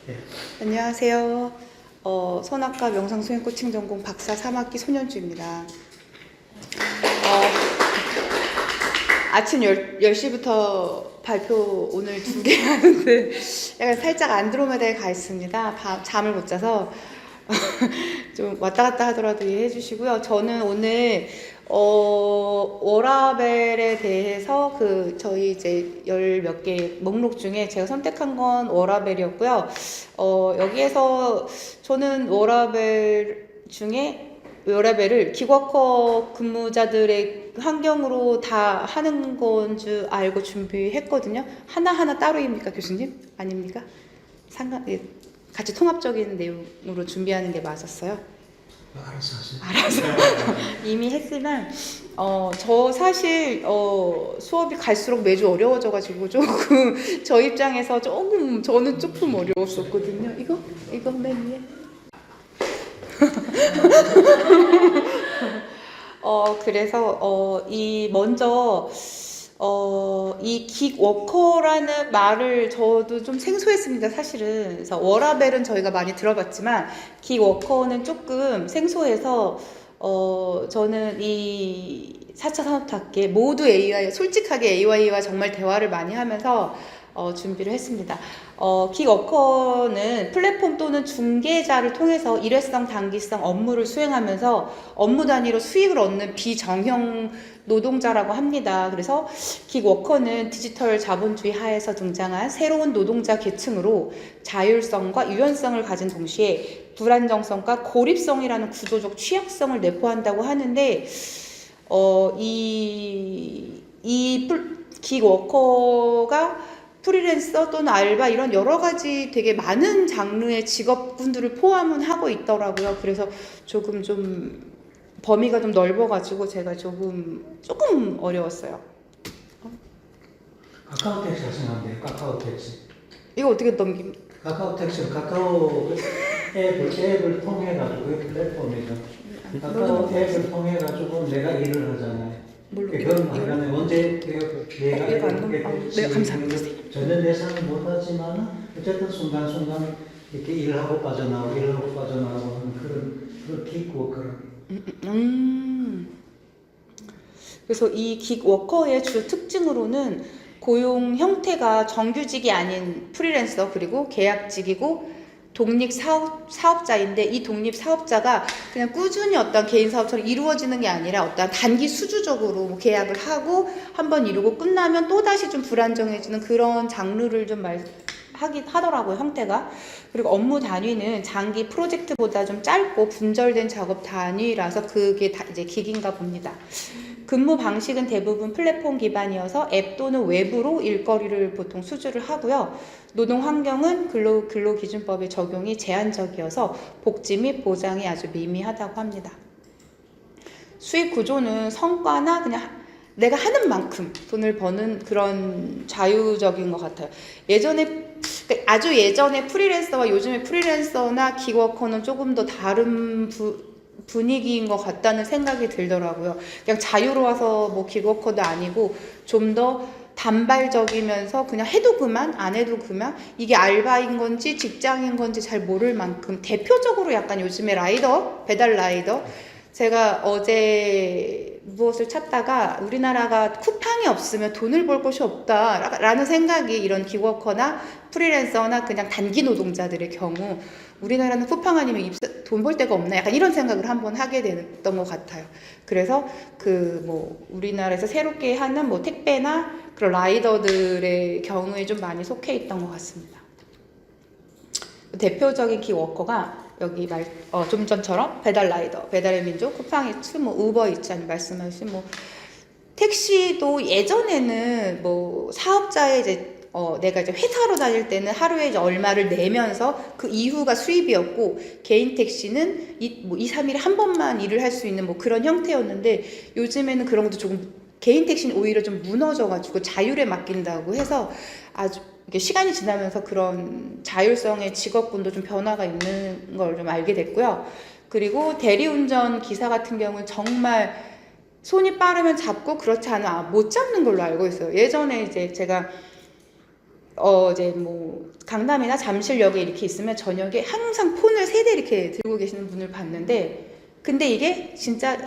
네. 안녕하세요. 선악과 명상수행 코칭 전공 박사 3학기 손현주입니다. 아침 10시부터 발표 오늘 2개 하는데 약간 살짝 안드로메다에 가 있습니다. 잠을 못 자서 좀 왔다 갔다 하더라도 이해해 주시고요. 저는 오늘 워라벨에 대해서 저희 이제 열 몇 개 목록 중에 제가 선택한 건 워라벨이었고요. 여기에서 저는 워라벨을 기워커 근무자들의 환경으로 다 하는 건 줄 알고 준비했거든요. 하나하나 따로입니까, 교수님? 아닙니까? 같이 통합적인 내용으로 준비하는 게 맞았어요. 알아서 하세요. 알아서 이미 했지만 저 사실 수업이 갈수록 매주 어려워져가지고 조금 저 입장에서 저는 조금 어려웠었거든요. 이거 맨 위에. 그래서 이 긱워커라는 말을 저도 좀 생소했습니다, 사실은. 그래서 워라벨은 저희가 많이 들어봤지만 긱워커는 조금 생소해서 저는 이 4차 산업학계 모두 솔직하게 AI와 정말 대화를 많이 하면서 준비를 했습니다. 긱워커는 플랫폼 또는 중개자를 통해서 일회성, 단기성 업무를 수행하면서 업무 단위로 수익을 얻는 비정형 노동자라고 합니다. 그래서 긱워커는 디지털 자본주의 하에서 등장한 새로운 노동자 계층으로 자율성과 유연성을 가진 동시에 불안정성과 고립성이라는 구조적 취약성을 내포한다고 하는데 이 긱워커가 프리랜서 또는 알바 이런 여러 가지 되게 많은 장르의 직업군들을 포함은 하고 있더라고요. 그래서 조금 좀 범위가 좀 넓어가지고 제가 조금 어려웠어요. 카카오 택시 하시면 안 돼요. 카카오 택시. 이거 어떻게 넘김? 카카오 택시는 카카오 앱을 통해 가지고 플랫폼이죠. 카카오 앱을 통해 가지고 내가 일을 하잖아요. 그건 하려면 언제 내가 네, 감사합니다. 전혀 예상을 못하지만 어쨌든 순간순간 이렇게 일하고 빠져나오고 하는 그런 킥워커를. 그래서 이 긱워커의 주 특징으로는 고용 형태가 정규직이 아닌 프리랜서 그리고 계약직이고 독립 사업자인데 이 독립 사업자가 그냥 꾸준히 어떤 개인 사업처럼 이루어지는 게 아니라 어떤 단기 수주적으로 뭐 계약을 하고 한번 이루고 끝나면 또다시 좀 불안정해지는 그런 장르를 좀 하더라고요, 형태가. 그리고 업무 단위는 장기 프로젝트보다 좀 짧고 분절된 작업 단위라서 그게 다 이제 긱인가 봅니다. 근무 방식은 대부분 플랫폼 기반이어서 앱 또는 외부로 일거리를 보통 수주를 하고요. 노동 환경은 근로기준법의 적용이 제한적이어서 복지 및 보장이 아주 미미하다고 합니다. 수익 구조는 성과나 그냥 내가 하는 만큼 돈을 버는 그런 자유적인 것 같아요. 아주 예전에 프리랜서와 요즘의 프리랜서나 기워커는 조금 더 다른 분위기인 것 같다는 생각이 들더라고요. 그냥 자유로워서 뭐 기워커도 아니고 좀 더 단발적이면서 그냥 해도 그만 안 해도 그만 이게 알바인 건지 직장인 건지 잘 모를 만큼 대표적으로 약간 요즘에 배달 라이더 제가 어제 무엇을 찾다가 우리나라가 쿠팡이 없으면 돈을 벌 곳이 없다라는 생각이 이런 기워커나 프리랜서나 그냥 단기 노동자들의 경우 우리나라는 쿠팡 아니면 돈 벌 데가 없나 약간 이런 생각을 한번 하게 됐던 것 같아요. 그래서 우리나라에서 새롭게 하는 택배나 그런 라이더들의 경우에 좀 많이 속해 있던 것 같습니다. 대표적인 기워커가 여기 좀 전처럼 배달 라이더, 배달의 민족, 쿠팡이츠, 우버이츠 아니 말씀하신 택시도 예전에는 사업자의 이제 내가 이제 회사로 다닐 때는 하루에 이제 얼마를 내면서 그 이후가 수입이었고 개인 택시는 2, 3일에 한 번만 일을 할 수 있는 그런 형태였는데 요즘에는 그런 것도 조금 개인 택시는 오히려 좀 무너져가지고 자율에 맡긴다고 해서 아주 시간이 지나면서 그런 자율성의 직업군도 좀 변화가 있는 걸 좀 알게 됐고요. 그리고 대리운전 기사 같은 경우는 정말 손이 빠르면 잡고 그렇지 않으면 못 잡는 걸로 알고 있어요. 예전에 이제 제가 이제 뭐 강남이나 잠실역에 이렇게 있으면 저녁에 항상 폰을 3대 이렇게 들고 계시는 분을 봤는데, 근데 이게 진짜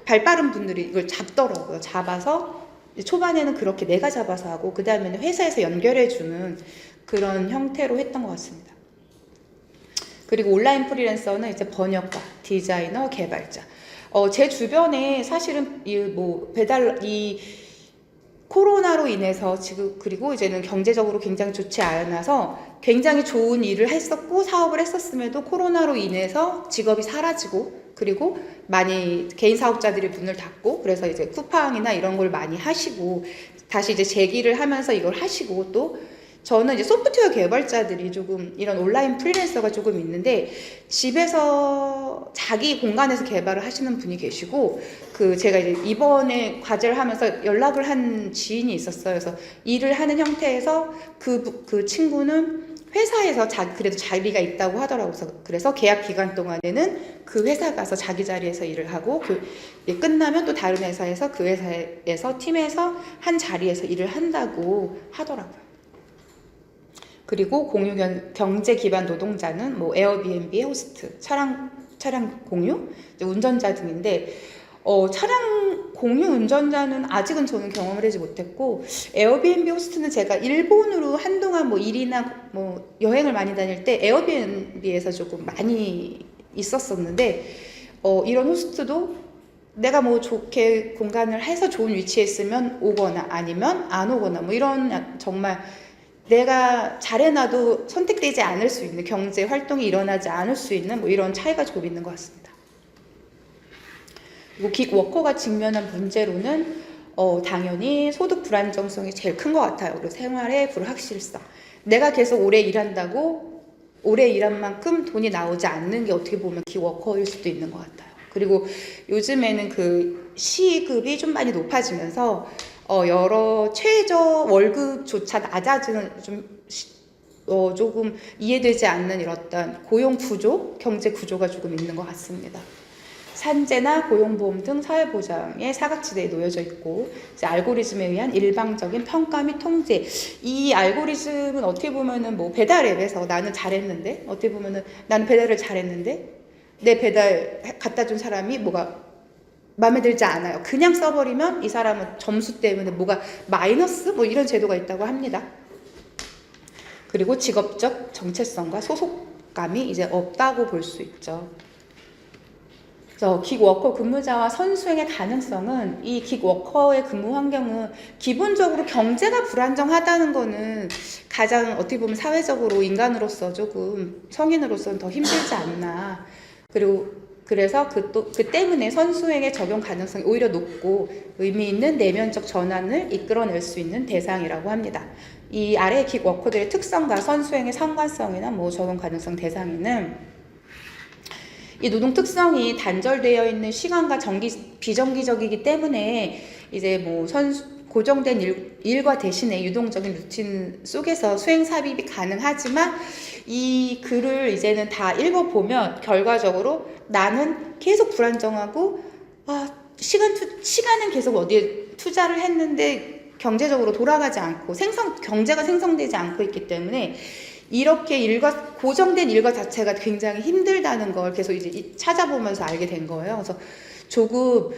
발 빠른 분들이 이걸 잡더라고요. 잡아서 초반에는 그렇게 내가 잡아서 하고 그 다음에는 회사에서 연결해주는 그런 형태로 했던 것 같습니다. 그리고 온라인 프리랜서는 이제 번역가, 디자이너, 개발자. 제 주변에 사실은 이 코로나로 인해서 지금, 그리고 이제는 경제적으로 굉장히 좋지 않아서 굉장히 좋은 일을 했었고 사업을 했었음에도 코로나로 인해서 직업이 사라지고, 그리고 많이 개인 사업자들이 문을 닫고, 그래서 이제 쿠팡이나 이런 걸 많이 하시고 다시 이제 재기를 하면서 이걸 하시고, 또 저는 이제 소프트웨어 개발자들이 조금 이런 온라인 프리랜서가 조금 있는데 집에서 자기 공간에서 개발을 하시는 분이 계시고, 제가 이제 이번에 과제를 하면서 연락을 한 지인이 있었어요. 그래서 일을 하는 형태에서 그 친구는 회사에서 그래도 자리가 있다고 하더라고요. 그래서 계약 기간 동안에는 그 회사 가서 자기 자리에서 일을 하고 끝나면 또 다른 회사에서 그 회사에서 팀에서 한 자리에서 일을 한다고 하더라고요. 그리고 공유 경제 기반 노동자는 뭐 에어비앤비의 호스트, 차량 공유, 운전자 등인데, 차량 공유 운전자는 아직은 저는 경험을 하지 못했고, 에어비앤비 호스트는 제가 일본으로 한동안 뭐 일이나 뭐 여행을 많이 다닐 때 에어비앤비에서 조금 많이 있었었는데, 이런 호스트도 내가 뭐 좋게 공간을 해서 좋은 위치에 있으면 오거나 아니면 안 오거나, 뭐 이런 정말 내가 잘해놔도 선택되지 않을 수 있는, 경제 활동이 일어나지 않을 수 있는 뭐 이런 차이가 조금 있는 것 같습니다. 그리고 긱워커가 직면한 문제로는 당연히 소득 불안정성이 제일 큰 것 같아요. 그리고 생활의 불확실성. 내가 계속 오래 일한다고 오래 일한 만큼 돈이 나오지 않는 게 어떻게 보면 긱워커일 수도 있는 것 같아요. 그리고 요즘에는 그 시급이 좀 많이 높아지면서 여러 최저 월급조차 낮아지는 조금 이해되지 않는 이런 고용 구조, 경제 구조가 조금 있는 것 같습니다. 산재나 고용보험 등 사회보장의 사각지대에 놓여져 있고, 이제 알고리즘에 의한 일방적인 평가 및 통제. 이 알고리즘은 어떻게 보면은 뭐 배달 앱에서 나는 잘했는데, 어떻게 보면은 나는 배달을 잘했는데 내 배달 갖다 준 사람이 뭐가 마음에 들지 않아요. 그냥 써버리면 이 사람은 점수 때문에 뭐가 마이너스 뭐 이런 제도가 있다고 합니다. 그리고 직업적 정체성과 소속감이 이제 없다고 볼 수 있죠. 그래서 긱워커 근무자와 선수행의 가능성은, 이 긱워커의 근무 환경은 기본적으로 경제가 불안정하다는 거는 가장 어떻게 보면 사회적으로 인간으로서 조금 성인으로서는 더 힘들지 않나. 그래서 그 때문에 선수행의 적용 가능성이 오히려 높고 의미 있는 내면적 전환을 이끌어낼 수 있는 대상이라고 합니다. 이 아래의 긱워커들의 특성과 선수행의 상관성이나 뭐 적용 가능성 대상에는, 이 노동 특성이 단절되어 있는 시간과 비정기적이기 때문에 이제 뭐 고정된 일과 대신에 유동적인 루틴 속에서 수행 삽입이 가능하지만, 이 글을 이제는 다 읽어보면 결과적으로 나는 계속 불안정하고 시간은 계속 어디에 투자를 했는데 경제적으로 돌아가지 않고 경제가 생성되지 않고 있기 때문에 이렇게 고정된 일과 자체가 굉장히 힘들다는 걸 계속 이제 찾아보면서 알게 된 거예요. 그래서 조금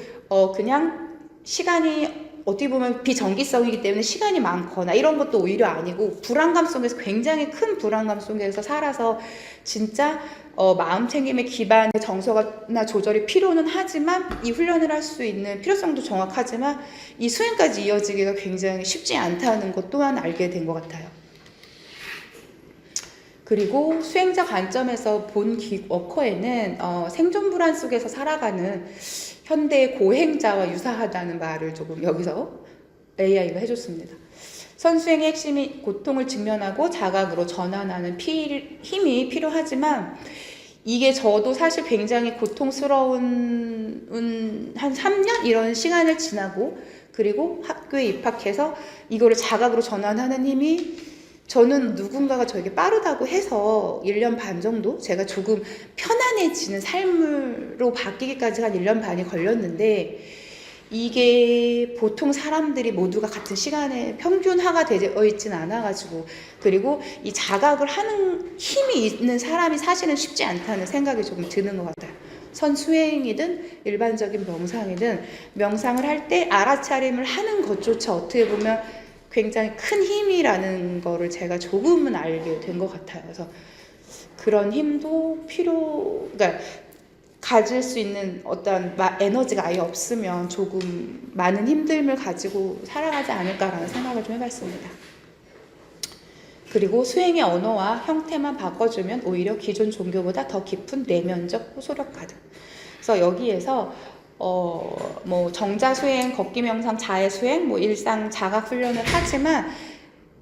그냥 시간이 어떻게 보면 비정기성이기 때문에 시간이 많거나 이런 것도 오히려 아니고, 불안감 속에서, 굉장히 큰 불안감 속에서 살아서 진짜 마음 챙김의 기반의 정서나 조절이 필요는 하지만, 이 훈련을 할 수 있는 필요성도 정확하지만 이 수행까지 이어지기가 굉장히 쉽지 않다는 것 또한 알게 된 것 같아요. 그리고 수행자 관점에서 본 긱워커에는 생존 불안 속에서 살아가는 현대의 고행자와 유사하다는 말을 조금 여기서 AI가 해줬습니다. 선수행의 핵심이 고통을 직면하고 자각으로 전환하는 힘이 필요하지만, 이게 저도 사실 굉장히 고통스러운 한 3년 이런 시간을 지나고, 그리고 학교에 입학해서 이거를 자각으로 전환하는 힘이, 저는 누군가가 저에게 빠르다고 해서 1년 반 정도 제가 조금 편안해지는 삶으로 바뀌기까지 한 1년 반이 걸렸는데, 이게 보통 사람들이 모두가 같은 시간에 평균화가 되어 있진 않아가지고, 그리고 이 자각을 하는 힘이 있는 사람이 사실은 쉽지 않다는 생각이 조금 드는 것 같아요. 선수행이든 일반적인 명상이든 명상을 할 때 알아차림을 하는 것조차 어떻게 보면 굉장히 큰 힘이라는 거를 제가 조금은 알게 된 것 같아요. 그래서 그런 힘도 그러니까 가질 수 있는 어떤 에너지가 아예 없으면 조금 많은 힘듦을 가지고 살아가지 않을까라는 생각을 좀 해봤습니다. 그리고 수행의 언어와 형태만 바꿔주면 오히려 기존 종교보다 더 깊은 내면적 호소력 가득. 그래서 여기에서 뭐 정자 수행, 걷기 명상, 자해 수행, 뭐 일상 자각 훈련을 하지만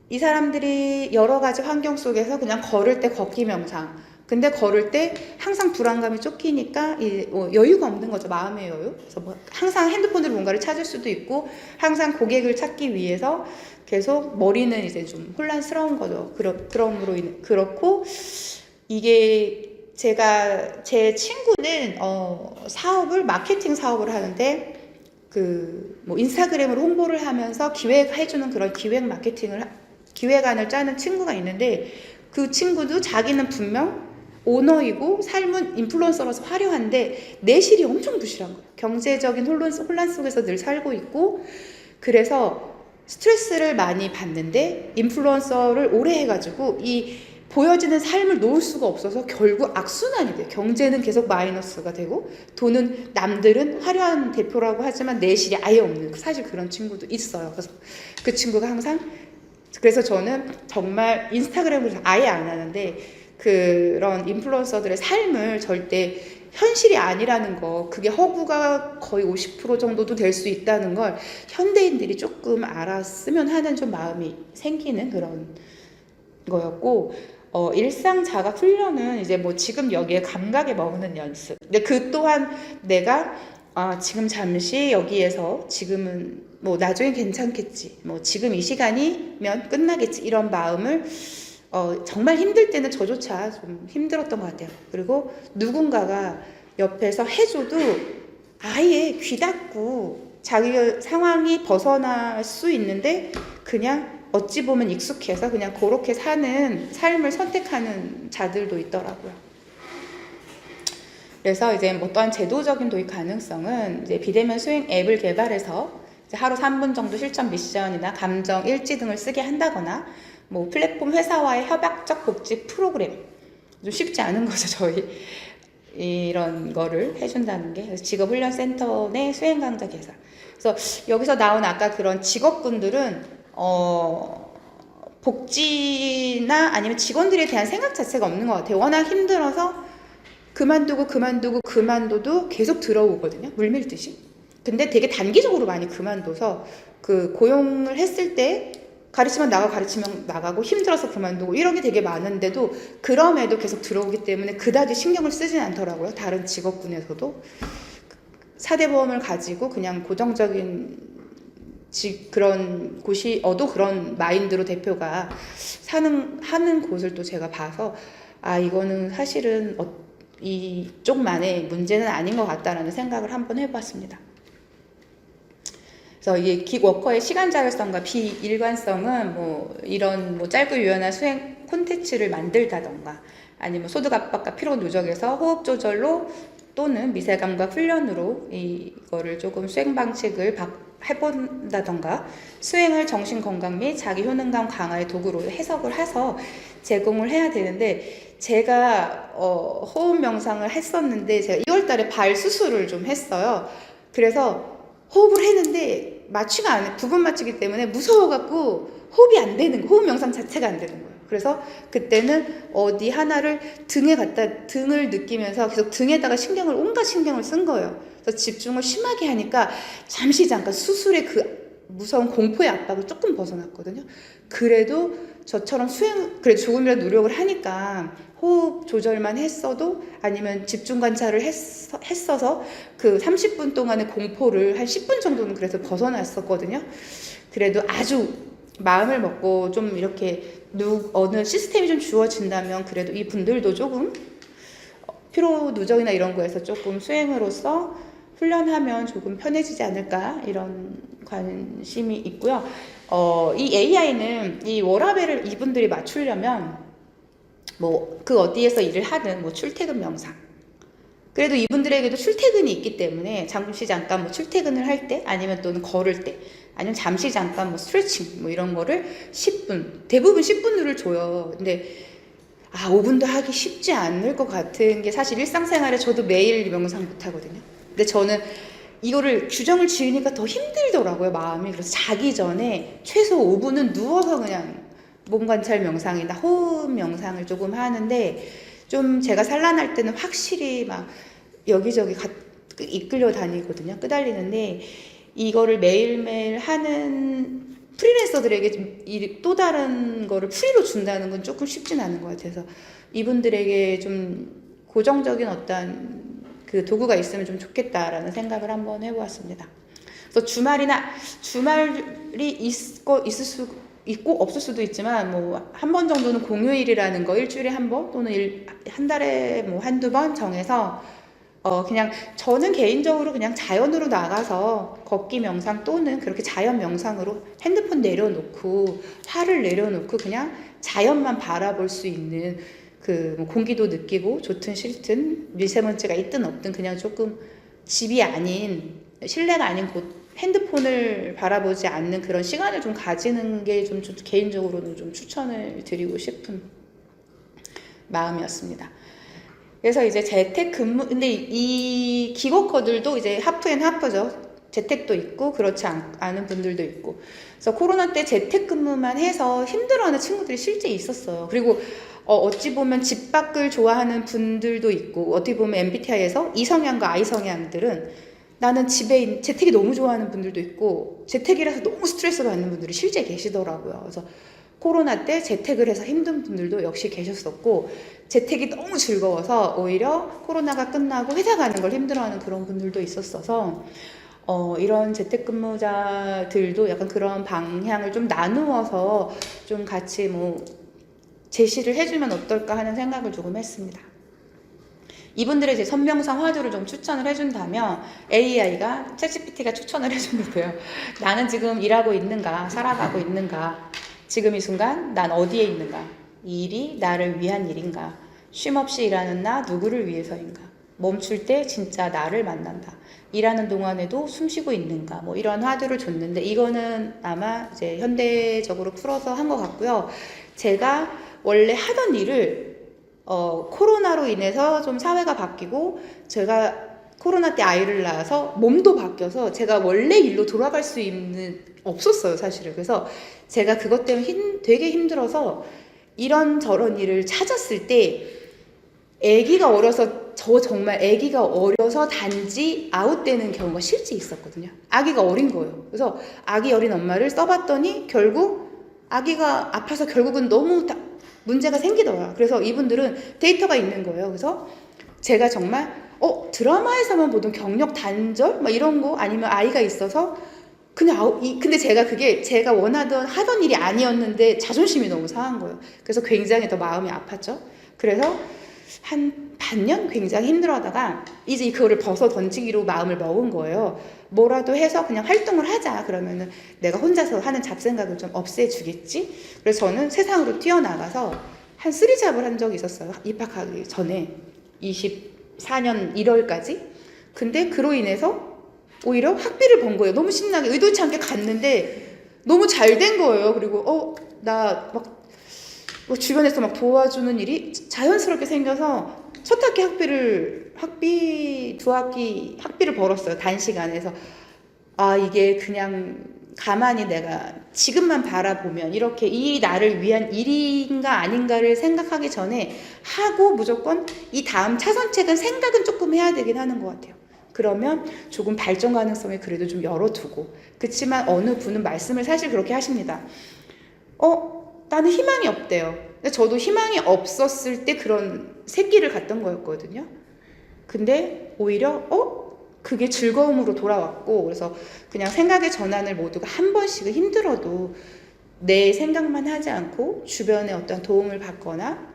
이 사람들이 여러 가지 환경 속에서 그냥 걸을 때 걷기 명상. 근데 걸을 때 항상 불안감이 쫓기니까 여유가 없는 거죠. 마음의 여유. 그래서 뭐 항상 핸드폰으로 뭔가를 찾을 수도 있고 항상 고객을 찾기 위해서 계속 머리는 이제 좀 혼란스러운 거죠. 그렇고 이게 제 친구는 사업을 마케팅 사업을 하는데 뭐 인스타그램으로 홍보를 하면서 기획해주는 그런 기획안을 짜는 친구가 있는데 그 친구도 자기는 분명 오너이고 삶은 인플루언서라서 화려한데 내실이 엄청 부실한 거예요. 경제적인 혼란 속에서 늘 살고 있고 그래서 스트레스를 많이 받는데 인플루언서를 오래 해가지고 이 보여지는 삶을 놓을 수가 없어서 결국 악순환이 돼요. 경제는 계속 마이너스가 되고 돈은 남들은 화려한 대표라고 하지만 내실이 아예 없는 사실 그런 친구도 있어요. 그래서 그 친구가 항상 그래서 저는 정말 인스타그램을 아예 안 하는데 그런 인플루언서들의 삶을 절대 현실이 아니라는 거 그게 허구가 거의 50% 정도도 될 수 있다는 걸 현대인들이 조금 알았으면 하는 좀 마음이 생기는 그런 거였고 일상 자각 훈련은 이제 뭐 지금 여기에 감각에 머무는 연습 근데 그 또한 내가 지금 잠시 여기에서 지금은 뭐 나중에 괜찮겠지 뭐 지금 이 시간이면 끝나겠지 이런 마음을 정말 힘들 때는 저조차 좀 힘들었던 것 같아요. 그리고 누군가가 옆에서 해줘도 아예 귀 닫고 자기 상황이 벗어날 수 있는데 그냥 어찌 보면 익숙해서 그냥 그렇게 사는 삶을 선택하는 자들도 있더라고요. 그래서 이제 어떠한 제도적인 도입 가능성은 이제 비대면 수행 앱을 개발해서 이제 하루 3분 정도 실전 미션이나 감정 일지 등을 쓰게 한다거나 뭐 플랫폼 회사와의 협약적 복지 프로그램 좀 쉽지 않은 거죠. 저희 이런 거를 해준다는 게 직업훈련센터 내 수행 강좌 개설. 그래서 여기서 나온 아까 그런 직업군들은 복지나 아니면 직원들에 대한 생각 자체가 없는 것 같아요. 워낙 힘들어서 그만둬도 계속 들어오거든요. 물밀듯이. 근데 되게 단기적으로 많이 그만둬서 그 고용을 했을 때 가르치면 나가고 힘들어서 그만두고 이런 게 되게 많은데도 그럼에도 계속 들어오기 때문에 그다지 신경을 쓰진 않더라고요. 다른 직업군에서도 사대보험을 가지고 그냥 고정적인 그런 곳이 그런 마인드로 대표가 하는 곳을 또 제가 봐서 이거는 사실은 이쪽만의 문제는 아닌 것 같다라는 생각을 한번 해봤습니다. 그래서 이게 긱워커의 시간 자율성과 비일관성은 뭐 이런 뭐 짧고 유연한 수행 콘텐츠를 만들다던가 아니면 소득 압박과 피로 누적에서 호흡 조절로 또는 미세감각 훈련으로 이거를 조금 수행 방식을 해본다던가 수행을 정신 건강 및 자기 효능감 강화의 도구로 해석을 해서 제공을 해야 되는데 제가 호흡 명상을 했었는데 제가 2월달에 발 수술을 좀 했어요. 그래서 호흡을 했는데 부분 맞추기 때문에 무서워갖고 호흡이 안 되는 거예요. 호흡 명상 자체가 안 되는 거예요. 그래서 그때는 어디 하나를 등을 느끼면서 계속 등에다가 온갖 신경을 쓴 거예요. 그래서 집중을 심하게 하니까 잠깐 수술의 그 무서운 공포의 압박을 조금 벗어났거든요. 그래도 저처럼 그래도 조금이라도 노력을 하니까 호흡 조절만 했어도 아니면 집중 관찰을 했어서 그 30분 동안의 공포를 한 10분 정도는 그래서 벗어났었거든요. 그래도 아주 마음을 먹고 좀 이렇게 어느 시스템이 좀 주어진다면 그래도 이 분들도 조금 피로 누적이나 이런 거에서 조금 수행으로서 훈련하면 조금 편해지지 않을까 이런 관심이 있고요. 이 AI는 이 워라밸을 이분들이 맞추려면 뭐 그 어디에서 일을 하든 뭐 출퇴근 명상, 그래도 이분들에게도 출퇴근이 있기 때문에 잠시 잠깐 뭐 출퇴근을 할 때 아니면 또는 걸을 때 아니면 잠시 잠깐 뭐 스트레칭 뭐 이런 거를 10분, 대부분 10분을 줘요. 근데 5분도 하기 쉽지 않을 것 같은 게 사실 일상생활에 저도 매일 명상 못 하거든요. 근데 저는 이거를 규정을 지으니까 더 힘들더라고요, 마음이. 그래서 자기 전에 최소 5분은 누워서 그냥 몸 관찰 명상이나 호흡 명상을 조금 하는데, 좀 제가 산란할 때는 확실히 막 여기저기 이끌려 다니거든요. 끄달리는데 이거를 매일매일 하는 프리랜서들에게 좀 또 다른 거를 프리로 준다는 건 조금 쉽진 않은 것 같아서 이분들에게 좀 고정적인 어떤 그 도구가 있으면 좀 좋겠다라는 생각을 한번 해보았습니다. 그래서 주말이 있을 수 있고 없을 수도 있지만 뭐 한 번 정도는 공휴일이라는 거 일주일에 한 번 또는 한 달에 뭐 한두 번 정해서 그냥 저는 개인적으로 그냥 자연으로 나가서 걷기 명상 또는 그렇게 자연 명상으로 핸드폰 내려놓고 화를 내려놓고 그냥 자연만 바라볼 수 있는 그 공기도 느끼고 좋든 싫든 미세먼지가 있든 없든 그냥 조금 집이 아닌 실내가 아닌 곳 핸드폰을 바라보지 않는 그런 시간을 좀 가지는 게 좀 개인적으로는 좀 추천을 드리고 싶은 마음이었습니다. 그래서 이제 재택근무, 근데 이 기워커들도 이제 하프앤 하프죠. 재택도 있고 그렇지 않은 분들도 있고. 그래서 코로나 때 재택근무만 해서 힘들어하는 친구들이 실제 있었어요. 그리고 어찌 보면 집 밖을 좋아하는 분들도 있고, 어떻게 보면 MBTI에서 이성향과 I성향들은 나는 집에 재택이 너무 좋아하는 분들도 있고, 재택이라서 너무 스트레스 받는 분들이 실제 계시더라고요. 그래서 코로나 때 재택을 해서 힘든 분들도 역시 계셨었고, 재택이 너무 즐거워서 오히려 코로나가 끝나고 회사 가는 걸 힘들어하는 그런 분들도 있었어서 이런 재택근무자들도 약간 그런 방향을 좀 나누어서 좀 같이 뭐 제시를 해주면 어떨까 하는 생각을 조금 했습니다. 이분들의 제 선명상 화두를 좀 추천을 해준다면 AI가 챗GPT가 추천을 해주는데요. 나는 지금 일하고 있는가, 살아가고 있는가, 지금 이 순간 난 어디에 있는가, 이 일이 나를 위한 일인가, 쉼없이 일하는 나 누구를 위해서인가, 멈출 때 진짜 나를 만난다, 일하는 동안에도 숨 쉬고 있는가, 뭐 이런 화두를 줬는데 이거는 아마 이제 현대적으로 풀어서 한 것 같고요. 제가 원래 하던 일을 코로나로 인해서 좀 사회가 바뀌고 제가 코로나 때 아이를 낳아서 몸도 바뀌어서 제가 원래 일로 돌아갈 수 없었어요, 사실은. 그래서 제가 그것 때문에 되게 힘들어서 이런저런 일을 찾았을 때 아기가 어려서 정말 아기가 어려서 단지 아웃되는 경우가 실제 있었거든요. 아기가 어린 거예요. 그래서 아기 어린 엄마를 써봤더니 결국 아기가 아파서 결국은 너무 문제가 생기더라. 그래서 이분들은 데이터가 있는 거예요. 그래서 제가 정말 드라마에서만 보던 경력 단절 막 이런 거 아니면 아이가 있어서 그냥 근데 그게 제가 하던 일이 아니었는데 자존심이 너무 상한 거예요. 그래서 굉장히 더 마음이 아팠죠. 그래서 한 반년 굉장히 힘들어하다가 이제 그거를 벗어 던지기로 마음을 먹은 거예요. 뭐라도 해서 그냥 활동을 하자. 그러면은 내가 혼자서 하는 잡생각을 좀 없애주겠지. 그래서 저는 세상으로 뛰어나가서 한 3잡을 한 적이 있었어요. 입학하기 전에 24년 1월까지. 근데 그로 인해서 오히려 학비를 번 거예요. 너무 신나게 의도치 않게 갔는데 너무 잘 된 거예요. 그리고 나 막 주변에서 막 도와주는 일이 자연스럽게 생겨서 첫 학기 두 학기 학비를 벌었어요. 단시간에서. 이게 그냥 가만히 내가 지금만 바라보면 이렇게 이 나를 위한 일인가 아닌가를 생각하기 전에 하고 무조건 이 다음 차선책은 생각은 조금 해야 되긴 하는 것 같아요. 그러면 조금 발전 가능성을 그래도 좀 열어두고. 그렇지만 어느 분은 말씀을 사실 그렇게 하십니다. 나는 희망이 없대요. 근데 저도 희망이 없었을 때 그런 새끼를 갔던 거였거든요. 근데 오히려 그게 즐거움으로 돌아왔고, 그래서 그냥 생각의 전환을 모두가 한 번씩은 힘들어도 내 생각만 하지 않고 주변에 어떤 도움을 받거나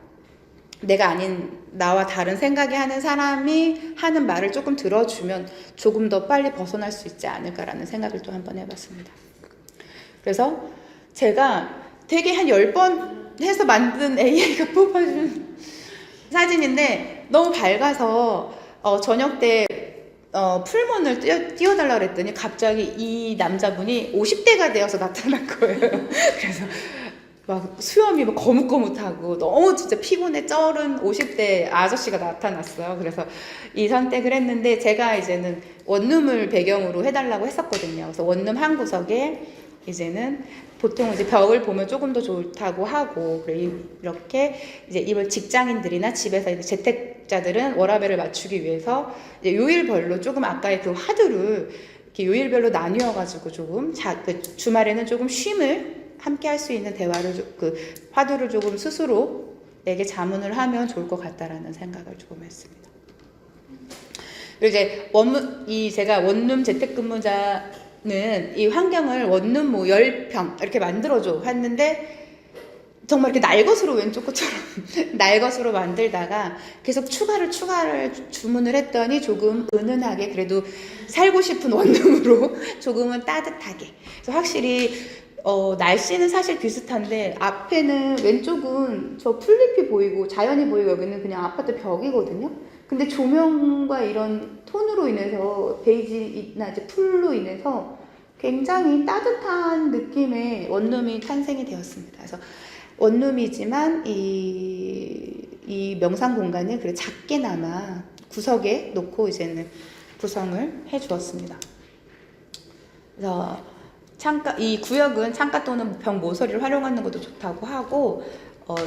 내가 아닌 나와 다른 생각이 하는 사람이 하는 말을 조금 들어주면 조금 더 빨리 벗어날 수 있지 않을까라는 생각을 또 한번 해봤습니다. 그래서 제가 되게 한 10번 해서 만든 AI가 뽑아준 사진인데 너무 밝아서 저녁 때 풀문을 띄워달라고 그랬더니 갑자기 이 남자분이 50대가 되어서 나타난 거예요. 그래서 막 수염이 막 거뭇거뭇하고 너무 진짜 피곤에 쩔은 50대 아저씨가 나타났어요. 그래서 이 선택을 했는데 제가 이제는 원룸을 배경으로 해달라고 했었거든요. 그래서 원룸 한 구석에 이제는 보통 이제 벽을 보면 조금 더 좋다고 하고, 이렇게 이제 이걸 직장인들이나 집에서 이제 재택자들은 워라밸을 맞추기 위해서 이제 요일별로 조금 아까의 그 화두를 이렇게 요일별로 나뉘어가지고 조금 그 주말에는 조금 쉼을 함께 할 수 있는 대화를 그 화두를 조금 스스로에게 자문을 하면 좋을 것 같다라는 생각을 조금 했습니다. 그리고 이제 제가 원룸 재택근무자는 이 환경을 원룸 뭐 10평 이렇게 만들어줘 했는데 정말 이렇게 날것으로 왼쪽 것처럼 날것으로 만들다가 계속 추가를 주문을 했더니 조금 은은하게 그래도 살고 싶은 원룸으로 조금은 따뜻하게. 그래서 확실히 날씨는 사실 비슷한데 앞에는 왼쪽은 저 풀잎이 보이고 자연이 보이고 여기는 그냥 아파트 벽이거든요. 근데 조명과 이런 톤으로 인해서 베이지나 이제 풀로 인해서 굉장히 따뜻한 느낌의 원룸이 탄생이 되었습니다. 그래서 원룸이지만 이 명상 공간을 그래 작게나마 구석에 놓고 이제는 구성을 해 주었습니다. 그래서 이 구역은 창가 또는 벽 모서리를 활용하는 것도 좋다고 하고,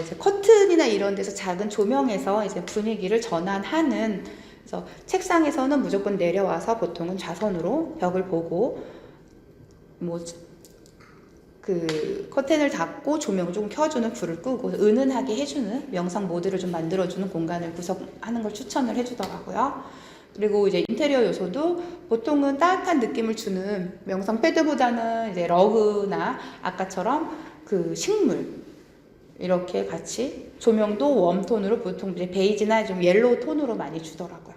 이제 커튼이나 이런 데서 작은 조명에서 이제 분위기를 전환하는, 그래서 책상에서는 무조건 내려와서 보통은 좌선으로 벽을 보고, 그 커튼을 닫고 조명을 조금 켜주는, 불을 끄고 은은하게 해주는 명상 모드를 좀 만들어주는 공간을 구성하는 걸 추천을 해주더라고요. 그리고 이제 인테리어 요소도 보통은 따뜻한 느낌을 주는 명상 패드보다는 이제 러그나 아까처럼 그 식물 이렇게 같이 조명도 웜톤으로 보통 이제 베이지나 좀 옐로우 톤으로 많이 주더라고요.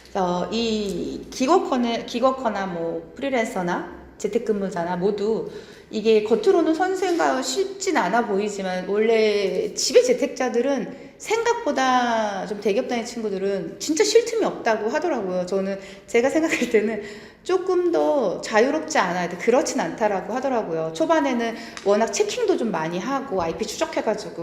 그래서 이 기워커나 뭐 프리랜서나 재택근무자나 모두 이게 겉으로는 선생과 쉽진 않아 보이지만 원래 집의 재택자들은 생각보다 좀 대기업 다니는 친구들은 진짜 쉴 틈이 없다고 하더라고요. 제가 생각할 때는 조금 더 자유롭지 않아야 돼. 그렇진 않다라고 하더라고요. 초반에는 워낙 체킹도 좀 많이 하고 IP 추적해가지고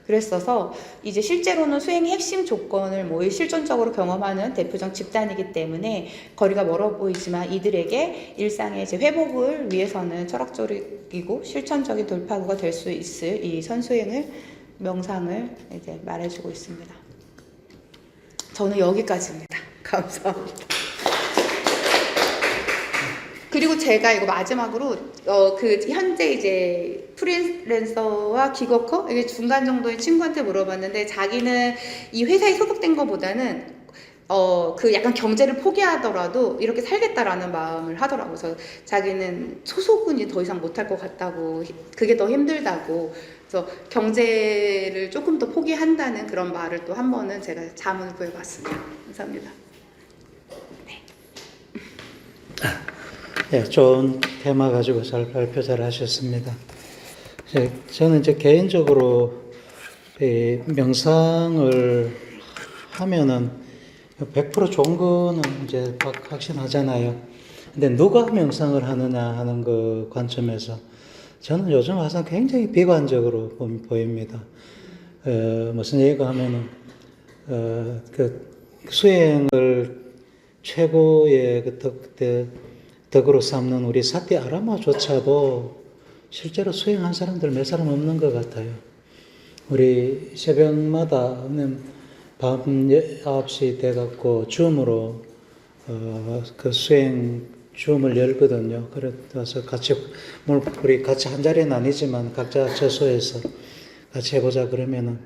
그랬어서 이제 실제로는 수행의 핵심 조건을 뭐 실존적으로 경험하는 대표적 집단이기 때문에 거리가 멀어 보이지만 이들에게 일상의 이제 회복을 위해서는 철학적이고 실천적인 돌파구가 될 수 있을 이 선수행을 명상을 이제 말해주고 있습니다. 저는 여기까지입니다. 감사합니다. 그리고 제가 이거 마지막으로 그 현재 이제 프리랜서와 기워커 이게 중간 정도의 친구한테 물어봤는데 자기는 이 회사에 소속된 것보다는 그 약간 경제를 포기하더라도 이렇게 살겠다라는 마음을 하더라고요. 그래서 자기는 소속은 이제 더 이상 못할 것 같다고, 그게 더 힘들다고. 그래서 경제를 조금 더 포기한다는 그런 말을 또 한 번은 제가 자문을 구해봤습니다. 감사합니다. 네, 좋은 테마 가지고 잘 발표 잘 하셨습니다. 저는 이제 개인적으로 명상을 하면은 100% 좋은 거는 이제 확신하잖아요. 근데 누가 명상을 하느냐 하는 그 관점에서 저는 요즘 와서 굉장히 비관적으로 보입니다. 무슨 얘기가 하면은, 그 수행을 최고의 그 덕으로 삼는 우리 사티 아라마조차도 실제로 수행한 사람들 몇 사람 없는 것 같아요. 우리 새벽마다 밤 9시 돼갖고 줌으로 그 수행 줌을 열거든요. 그래서 우리 같이 한 자리는 아니지만 각자 저소에서 같이 해보자 그러면은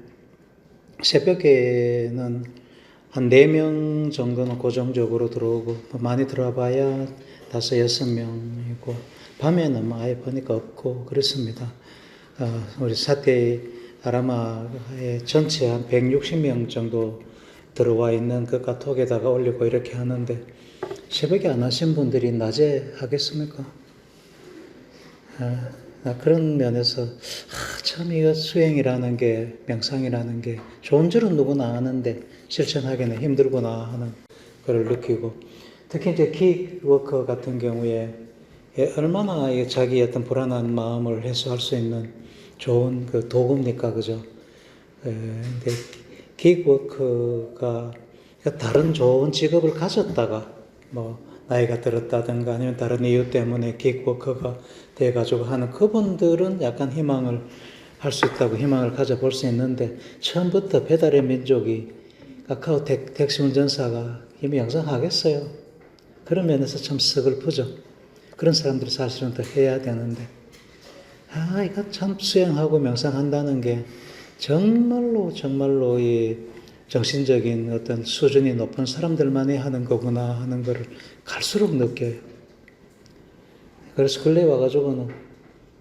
새벽에는 한 4명 정도는 고정적으로 들어오고 많이 들어와봐야 5, 6명이고 밤에는 아예 보니까 없고 그렇습니다. 우리 사태 아라마의 전체 한 160명 정도 들어와 있는 그 카톡에다가 올리고 이렇게 하는데 새벽에 안 하신 분들이 낮에 하겠습니까? 그런 면에서 참 이거 수행이라는 게, 명상이라는 게 좋은 줄은 누구나 아는데 실천하기는 힘들구나 하는 걸 느끼고, 특히 이제 킥워커 같은 경우에 얼마나 자기 어떤 불안한 마음을 해소할 수 있는 좋은 그 도구입니까, 그죠? 근데 킥워커가 다른 좋은 직업을 가졌다가 뭐 나이가 들었다든가 아니면 다른 이유 때문에 킥워커가 돼가지고 하는 그분들은 약간 희망을 할 수 있다고 희망을 가져볼 수 있는데, 처음부터 배달의 민족이 카카오 택시 운전사가 이미 양성하겠어요. 그런 면에서 참 서글프죠. 그런 사람들이 사실은 더 해야 되는데, 이거 참 수행하고 명상한다는 게 정말로 이 정신적인 어떤 수준이 높은 사람들만이 하는 거구나 하는 거를 갈수록 느껴요. 그래서 근래 와가지고는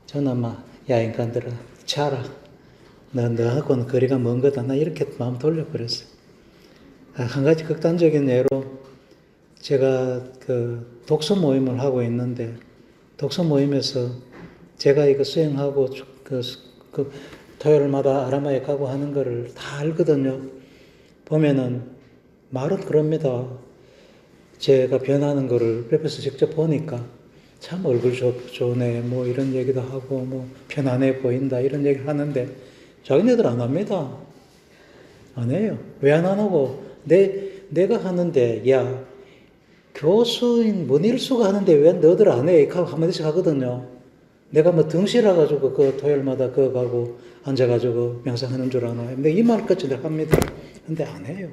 저는 막, 야, 인간들아, 자라. 너하고는 거리가 먼 거다. 나 이렇게 마음 돌려버렸어요. 한 가지 극단적인 예로, 제가 그 독서 모임을 하고 있는데, 독서 모임에서 제가 이거 수행하고 그 토요일마다 아라마에 가고 하는 거를 다 알거든요. 보면은 말은 그럽니다. 제가 변하는 거를 옆에서 직접 보니까 참 얼굴 좋네, 뭐 이런 얘기도 하고, 뭐 편안해 보인다 이런 얘기를 하는데, 자기네들 안 합니다. 안 해요. 왜 안 하고? 내가 하는데, 야, 교수인 문일수가 하는데 왜 너들 안 해? 하고 한마디씩 하거든요. 내가 뭐 덩실어가지고 그 토요일마다 그거 가고 앉아가지고 명상하는 줄 아나. 근데 이 말까지 합니다. 근데 안 해요.